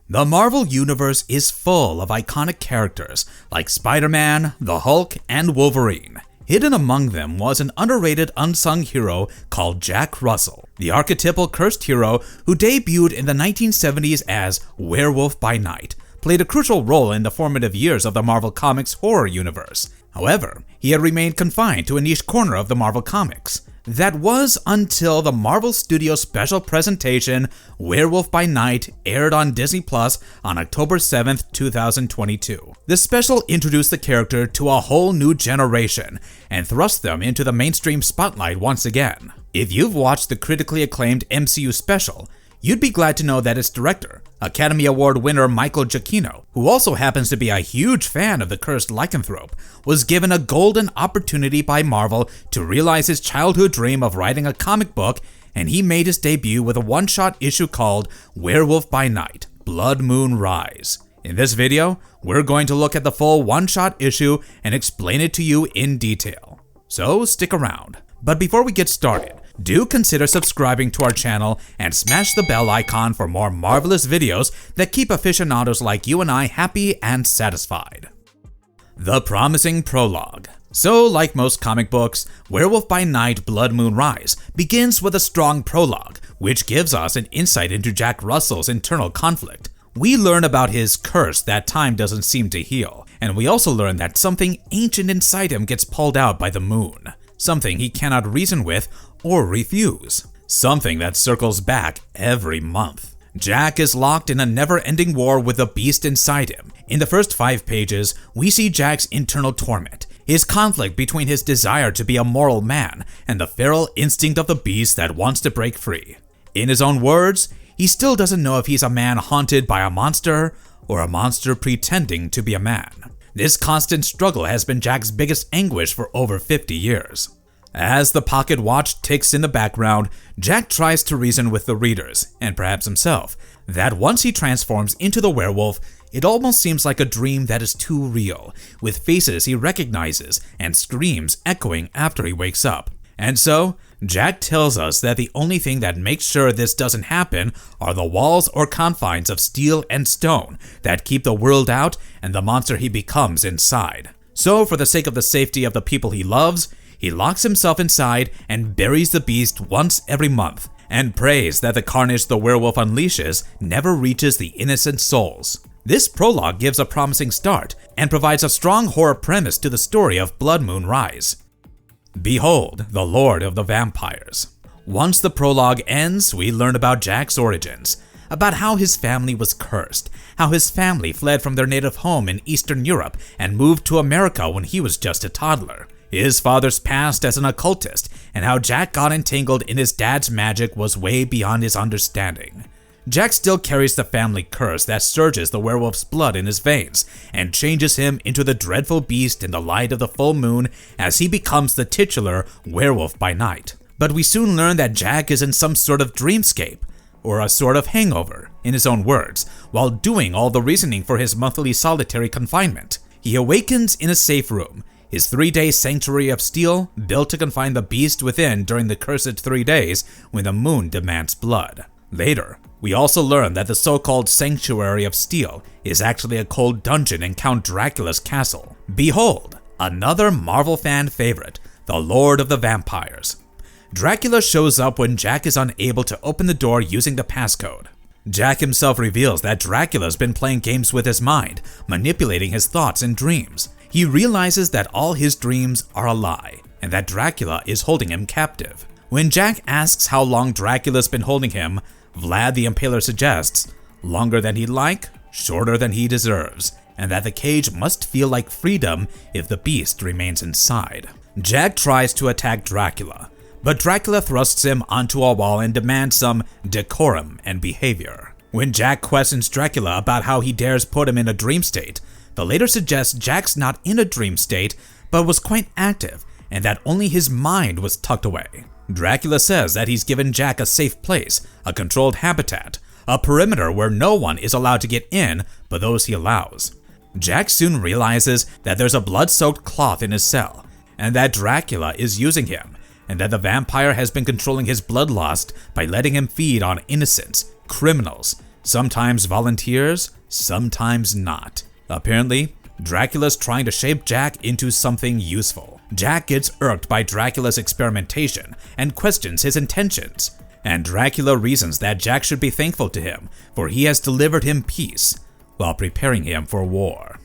The Marvel Universe is full of iconic characters like Spider-Man, the Hulk, and Wolverine. Hidden among them was an underrated unsung hero called Jack Russell, the archetypal cursed hero who debuted in the 1970s as Werewolf by Night, played a crucial role in the formative years of the Marvel Comics horror universe. However, he had remained confined to a niche corner of the Marvel Comics. That was until the Marvel Studios special presentation Werewolf by Night aired on Disney Plus on October 7th, 2022. The special introduced the character to a whole new generation and thrust them into the mainstream spotlight once again. If you've watched the critically acclaimed MCU special, you'd be glad to know that its director, Academy Award winner Michael Giacchino, who also happens to be a huge fan of the cursed lycanthrope, was given a golden opportunity by Marvel to realize his childhood dream of writing a comic book, and he made his debut with a one-shot issue called Werewolf by Night, Blood Moon Rise. In this video, we're going to look at the full one-shot issue and explain it to you in detail. So stick around. But before we get started, do consider subscribing to our channel and smash the bell icon for more marvelous videos that keep aficionados like you and I happy and satisfied. The promising prologue. So, like most comic books, Werewolf by Night Blood Moon Rise begins with a strong prologue, which gives us an insight into Jack Russell's internal conflict. We learn about his curse that time doesn't seem to heal, and we also learn that something ancient inside him gets pulled out by the moon. Something he cannot reason with or refuse. Something that circles back every month. Jack is locked in a never-ending war with the beast inside him. In the first 5 pages, we see Jack's internal torment, his conflict between his desire to be a moral man and the feral instinct of the beast that wants to break free. In his own words, he still doesn't know if he's a man haunted by a monster or a monster pretending to be a man. This constant struggle has been Jack's biggest anguish for over 50 years. As the pocket watch ticks in the background, Jack tries to reason with the readers, and perhaps himself, that once he transforms into the werewolf, it almost seems like a dream that is too real, with faces he recognizes and screams echoing after he wakes up. And so, Jack tells us that the only thing that makes sure this doesn't happen are the walls or confines of steel and stone that keep the world out and the monster he becomes inside. So, for the sake of the safety of the people he loves, he locks himself inside and buries the beast once every month, and prays that the carnage the werewolf unleashes never reaches the innocent souls. This prologue gives a promising start and provides a strong horror premise to the story of Blood Moon Rise. Behold, the Lord of the Vampires. Once the prologue ends, we learn about Jack's origins, about how his family was cursed, how his family fled from their native home in Eastern Europe and moved to America when he was just a toddler, his father's past as an occultist, and how Jack got entangled in his dad's magic was way beyond his understanding. Jack still carries the family curse that surges the werewolf's blood in his veins and changes him into the dreadful beast in the light of the full moon as he becomes the titular Werewolf by Night. But we soon learn that Jack is in some sort of dreamscape, or a sort of hangover, in his own words, while doing all the reasoning for his monthly solitary confinement. He awakens in a safe room, his 3-day sanctuary of steel, built to confine the beast within during the cursed 3 days when the moon demands blood. Later, we also learn that the so-called Sanctuary of Steel is actually a cold dungeon in Count Dracula's castle. Behold, another Marvel fan favorite, the Lord of the Vampires. Dracula shows up when Jack is unable to open the door using the passcode. Jack himself reveals that Dracula's been playing games with his mind, manipulating his thoughts and dreams. He realizes that all his dreams are a lie, and that Dracula is holding him captive. When Jack asks how long Dracula's been holding him, Vlad the Impaler suggests, longer than he'd like, shorter than he deserves, and that the cage must feel like freedom if the beast remains inside. Jack tries to attack Dracula, but Dracula thrusts him onto a wall and demands some decorum and behavior. When Jack questions Dracula about how he dares put him in a dream state, the later suggests Jack's not in a dream state, but was quite active, and that only his mind was tucked away. Dracula says that he's given Jack a safe place, a controlled habitat, a perimeter where no one is allowed to get in but those he allows. Jack soon realizes that there's a blood-soaked cloth in his cell, and that Dracula is using him, and that the vampire has been controlling his bloodlust by letting him feed on innocents, criminals, Sometimes volunteers, sometimes not. Apparently, Dracula's trying to shape Jack into something useful. Jack gets irked by Dracula's experimentation and questions his intentions. And Dracula reasons that Jack should be thankful to him, for he has delivered him peace, while preparing him for war.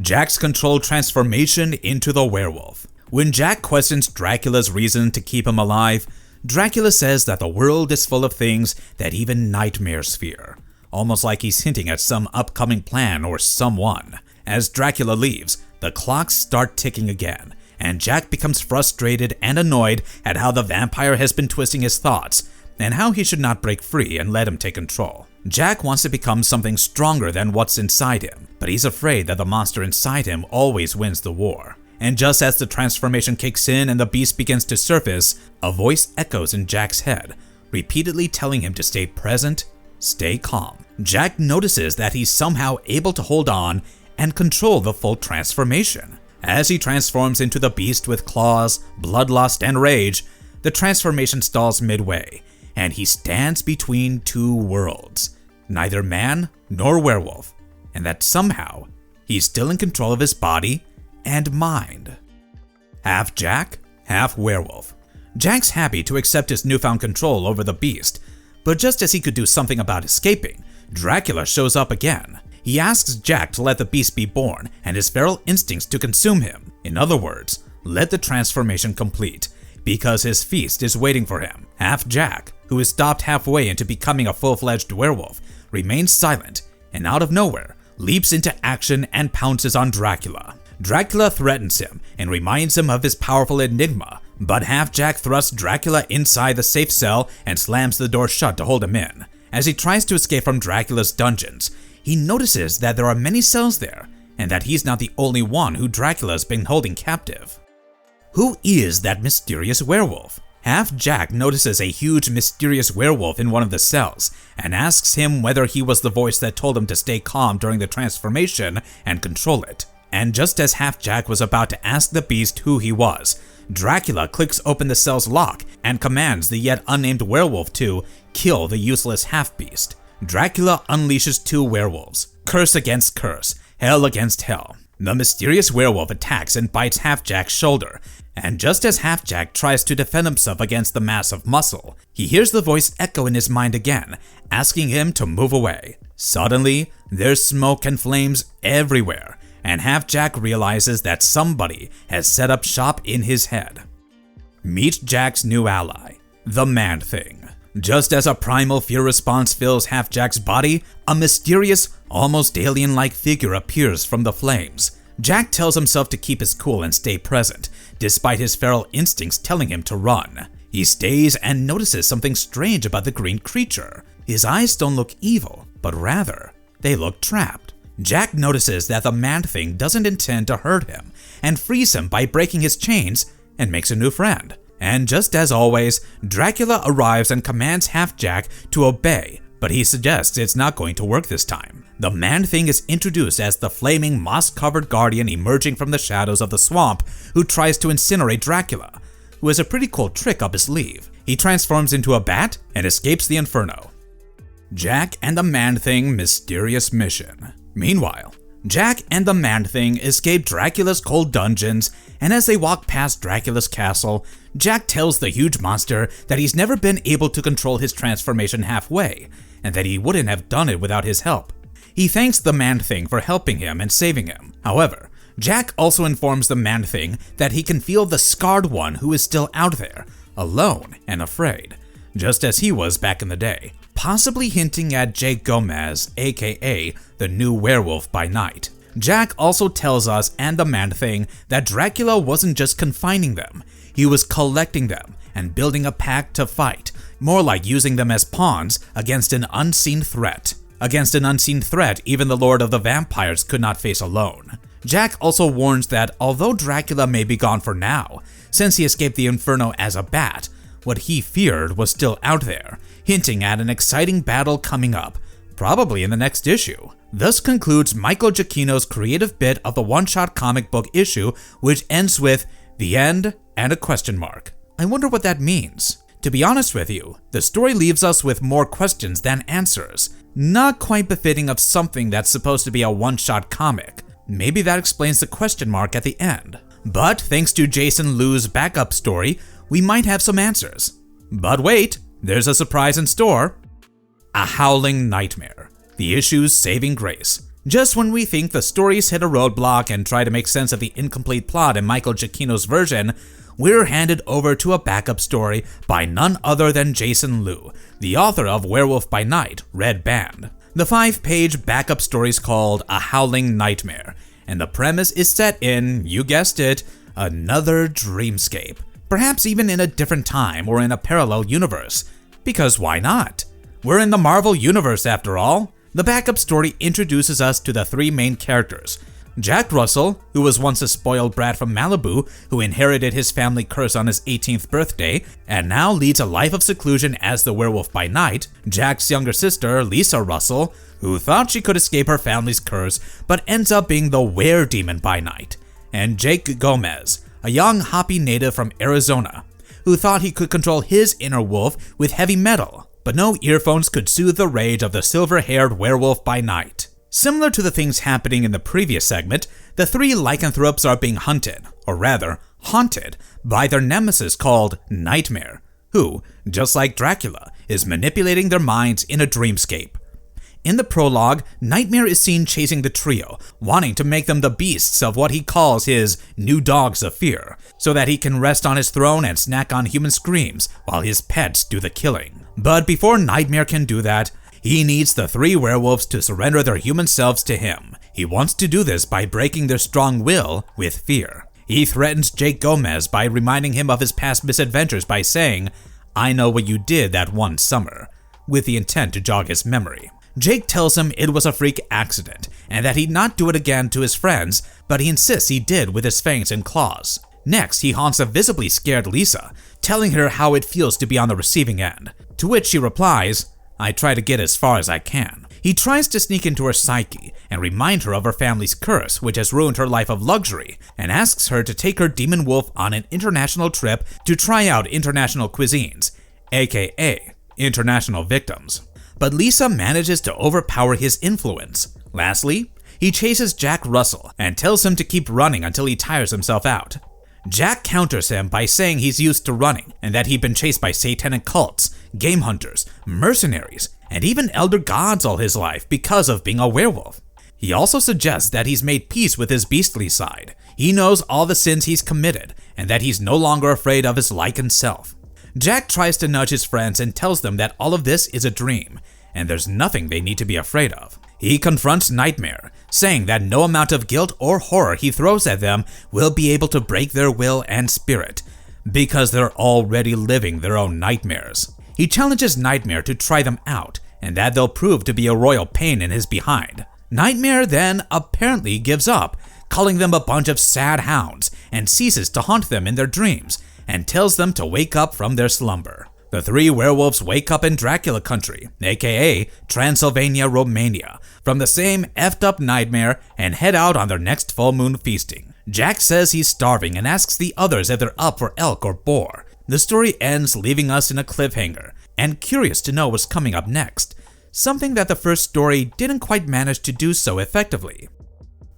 Jack's controlled transformation into the werewolf. When Jack questions Dracula's reason to keep him alive, Dracula says that the world is full of things that even nightmares fear, almost like he's hinting at some upcoming plan or someone. As Dracula leaves, the clocks start ticking again, and Jack becomes frustrated and annoyed at how the vampire has been twisting his thoughts, and how he should not break free and let him take control. Jack wants to become something stronger than what's inside him, but he's afraid that the monster inside him always wins the war. And just as the transformation kicks in and the beast begins to surface, a voice echoes in Jack's head, repeatedly telling him to stay present, stay calm. Jack notices that he's somehow able to hold on and control the full transformation. As he transforms into the beast with claws, bloodlust, and rage, the transformation stalls midway, and he stands between two worlds, neither man nor werewolf, and that somehow he's still in control of his body and mind. Half Jack, half werewolf. Jack's happy to accept his newfound control over the beast, but just as he could do something about escaping, Dracula shows up again. He asks Jack to let the beast be born and his feral instincts to consume him. In other words, let the transformation complete, because his feast is waiting for him. Half Jack, who is stopped halfway into becoming a full-fledged werewolf, remains silent and out of nowhere leaps into action and pounces on Dracula. Dracula threatens him and reminds him of his powerful enigma, but Half Jack thrusts Dracula inside the safe cell and slams the door shut to hold him in. As he tries to escape from Dracula's dungeons, he notices that there are many cells there, and that he's not the only one who Dracula's been holding captive. Who is that mysterious werewolf? Half Jack notices a huge mysterious werewolf in one of the cells, and asks him whether he was the voice that told him to stay calm during the transformation and control it. And just as Half Jack was about to ask the beast who he was, Dracula clicks open the cell's lock and commands the yet unnamed werewolf to kill the useless half-beast. Dracula unleashes two werewolves, curse against curse, hell against hell. The mysterious werewolf attacks and bites Half Jack's shoulder, and just as Half Jack tries to defend himself against the mass of muscle, he hears the voice echo in his mind again, asking him to move away. Suddenly, there's smoke and flames everywhere, and Half Jack realizes that somebody has set up shop in his head. Meet Jack's new ally, the Man-Thing. Just as a primal fear response fills Half Jack's body, a mysterious, almost alien-like figure appears from the flames. Jack tells himself to keep his cool and stay present, despite his feral instincts telling him to run. He stays and notices something strange about the green creature. His eyes don't look evil, but rather, they look trapped. Jack notices that the Man-Thing doesn't intend to hurt him, and frees him by breaking his chains, and makes a new friend. And just as always, Dracula arrives and commands Half Jack to obey, but he suggests it's not going to work this time. The Man-Thing is introduced as the flaming, moss-covered guardian emerging from the shadows of the swamp who tries to incinerate Dracula, who has a pretty cool trick up his sleeve. He transforms into a bat and escapes the inferno. Jack and the Man-Thing mysterious mission. Meanwhile, Jack and the Man-Thing escape Dracula's cold dungeons, and as they walk past Dracula's castle, Jack tells the huge monster that he's never been able to control his transformation halfway, and that he wouldn't have done it without his help. He thanks the Man-Thing for helping him and saving him. However, Jack also informs the Man-Thing that he can feel the scarred one who is still out there, alone and afraid, just as he was back in the day, possibly hinting at Jake Gomez, aka the new werewolf by night. Jack also tells us and the Man-Thing that Dracula wasn't just confining them, he was collecting them and building a pact to fight, more like using them as pawns against an unseen threat. Against an unseen threat even the Lord of the Vampires could not face alone. Jack also warns that although Dracula may be gone for now, since he escaped the Inferno as a bat, what he feared was still out there, hinting at an exciting battle coming up, probably in the next issue. Thus concludes Michael Giacchino's creative bit of the one-shot comic book issue, which ends with the end and a question mark. I wonder what that means. To be honest with you, the story leaves us with more questions than answers. Not quite befitting of something that's supposed to be a one-shot comic. Maybe that explains the question mark at the end. But thanks to Jason Liu's backup story, we might have some answers. But wait, there's a surprise in store. A Howling Nightmare, the issue's saving grace. Just when we think the stories hit a roadblock and try to make sense of the incomplete plot in Michael Giacchino's version, we're handed over to a backup story by none other than Jason Liu, the author of Werewolf by Night, Red Band. The 5-page backup story is called A Howling Nightmare, and the premise is set in, you guessed it, another dreamscape. Perhaps even in a different time or in a parallel universe. Because why not? We're in the Marvel Universe after all. The backup story introduces us to the 3 main characters. Jack Russell, who was once a spoiled brat from Malibu who inherited his family curse on his 18th birthday and now leads a life of seclusion as the Werewolf by Night. Jack's younger sister, Lisa Russell, who thought she could escape her family's curse but ends up being the Were-Demon by Night. And Jake Gomez, a young hoppy native from Arizona, who thought he could control his inner wolf with heavy metal. But no earphones could soothe the rage of the silver-haired Werewolf by Night. Similar to the things happening in the previous segment, the 3 lycanthropes are being hunted, or rather, haunted, by their nemesis called Nightmare, who, just like Dracula, is manipulating their minds in a dreamscape. In the prologue, Nightmare is seen chasing the trio, wanting to make them the beasts of what he calls his new dogs of fear, so that he can rest on his throne and snack on human screams while his pets do the killing. But before Nightmare can do that, he needs the 3 werewolves to surrender their human selves to him. He wants to do this by breaking their strong will with fear. He threatens Jake Gomez by reminding him of his past misadventures by saying, "I know what you did that one summer," with the intent to jog his memory. Jake tells him it was a freak accident and that he'd not do it again to his friends, but he insists he did with his fangs and claws. Next, he haunts a visibly scared Lisa, telling her how it feels to be on the receiving end, to which she replies, "I try to get as far as I can." He tries to sneak into her psyche and remind her of her family's curse, which has ruined her life of luxury, and asks her to take her demon wolf on an international trip to try out international cuisines, aka international victims. But Lisa manages to overpower his influence. Lastly, he chases Jack Russell and tells him to keep running until he tires himself out. Jack counters him by saying he's used to running and that he'd been chased by satanic cults, game hunters, mercenaries, and even elder gods all his life because of being a werewolf. He also suggests that he's made peace with his beastly side. He knows all the sins he's committed and that he's no longer afraid of his lichened self. Jack tries to nudge his friends and tells them that all of this is a dream, and there's nothing they need to be afraid of. He confronts Nightmare, saying that no amount of guilt or horror he throws at them will be able to break their will and spirit, because they're already living their own nightmares. He challenges Nightmare to try them out, and that they'll prove to be a royal pain in his behind. Nightmare then apparently gives up, calling them a bunch of sad hounds, and ceases to haunt them in their dreams, and tells them to wake up from their slumber. The 3 werewolves wake up in Dracula country, aka Transylvania, Romania, from the same effed up nightmare and head out on their next full moon feasting. Jack says he's starving and asks the others if they're up for elk or boar. The story ends leaving us in a cliffhanger and curious to know what's coming up next, something that the first story didn't quite manage to do so effectively.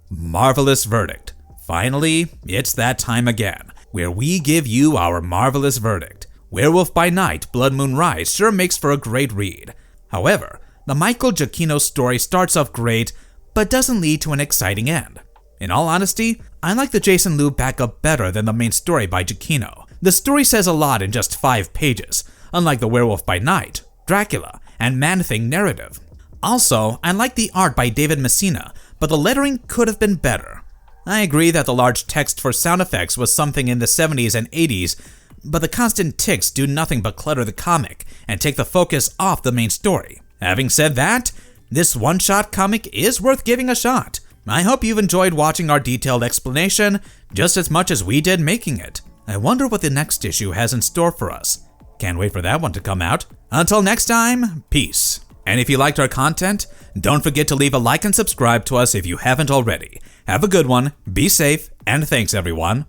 Marvelous verdict. Finally, it's that time again, where we give you our marvelous verdict. Werewolf by Night, Blood Moon Rise sure makes for a great read. However, the Michael Giacchino story starts off great, but doesn't lead to an exciting end. In all honesty, I like the Jason Liu backup better than the main story by Giacchino. The story says a lot in just 5 pages, unlike the Werewolf by Night, Dracula, and Man-Thing narrative. Also, I like the art by David Messina, but the lettering could have been better. I agree that the large text for sound effects was something in the 70s and 80s, but the constant ticks do nothing but clutter the comic and take the focus off the main story. Having said that, this one-shot comic is worth giving a shot. I hope you've enjoyed watching our detailed explanation just as much as we did making it. I wonder what the next issue has in store for us. Can't wait for that one to come out. Until next time, peace. And if you liked our content, don't forget to leave a like and subscribe to us if you haven't already. Have a good one, be safe, and thanks everyone.